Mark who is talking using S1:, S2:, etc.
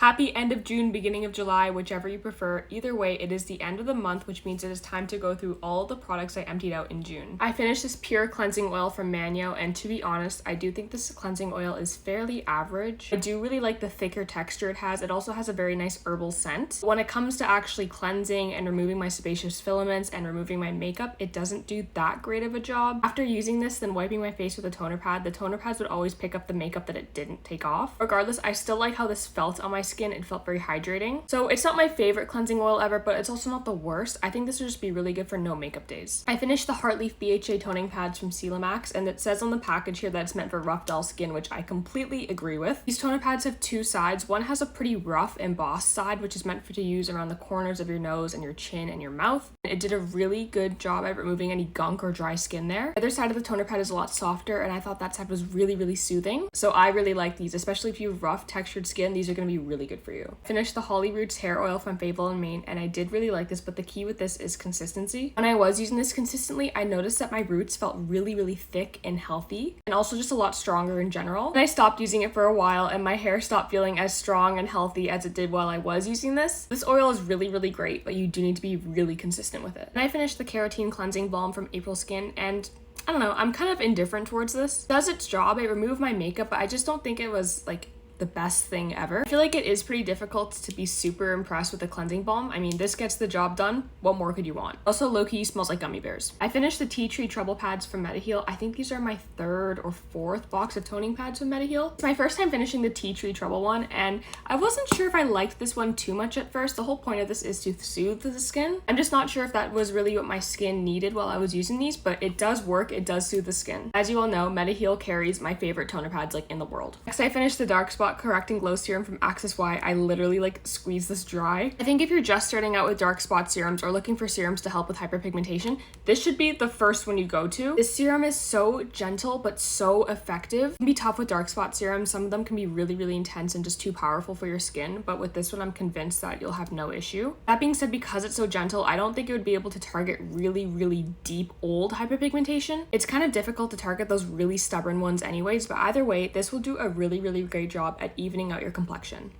S1: Happy end of June, beginning of July, whichever you prefer. Either way, it is the end of the month, which means it is time to go through all of the products I emptied out in June. I finished this pure cleansing oil from Mano, and to be honest, I do think this cleansing oil is fairly average. I do really like the thicker texture it has. It also has a very nice herbal scent. When it comes to actually cleansing and removing my sebaceous filaments and removing my makeup, it doesn't do that great of a job. After using this, then wiping my face with a toner pad, the toner pads would always pick up the makeup that it didn't take off. Regardless, I still like how this felt on my skin. It felt very hydrating. So it's not my favorite cleansing oil ever, but it's also not the worst. I think this would just be really good for no makeup days. I finished the Heartleaf BHA toning pads from Camax, and it says on the package here that it's meant for rough, dull skin, which I completely agree with. These toner pads have two sides. One has a pretty rough embossed side, which is meant to use around the corners of your nose and your chin and your mouth. It did a really good job at removing any gunk or dry skin there. The other side of the toner pad is a lot softer, and I thought that side was really, really soothing. So I really like these, especially if you have rough textured skin. These are going to be really good for you. Finished the Holly Roots hair oil from Fable in Maine, and I did really like this, but the key with this is consistency. When I was using this consistently, I noticed that my roots felt really, really thick and healthy, and also just a lot stronger in general. And I stopped using it for a while, and my hair stopped feeling as strong and healthy as it did while I was using this. This oil is really, really great, but you do need to be really consistent with it. And I finished the Keratin Cleansing Balm from April Skin, and I don't know, I'm kind of indifferent towards this. It does its job. It removed my makeup, but I just don't think it was like the best thing ever. I feel like it is pretty difficult to be super impressed with a cleansing balm. I mean, this gets the job done. What more could you want? Also, low-key smells like gummy bears. I finished the Tea Tree Trouble Pads from Mediheal. I think these are my third or fourth box of toning pads from Mediheal. It's my first time finishing the Tea Tree Trouble one, and I wasn't sure if I liked this one too much at first. The whole point of this is to soothe the skin. I'm just not sure if that was really what my skin needed while I was using these, but it does work. It does soothe the skin. As you all know, Mediheal carries my favorite toner pads like in the world. Next, I finished the Dark Spot Correcting Glow Serum from Access Y. I literally like squeeze this dry. I think if you're just starting out with dark spot serums or looking for serums to help with hyperpigmentation, this should be the first one you go to. This serum is so gentle but so effective. It can be tough with dark spot serums. Some of them can be really, really intense and just too powerful for your skin, but with this one I'm convinced that you'll have no issue. That being said, because it's so gentle, I don't think it would be able to target really, really deep old hyperpigmentation. It's kind of difficult to target those really stubborn ones anyways, but either way, this will do a really, really great job at evening out your complexion.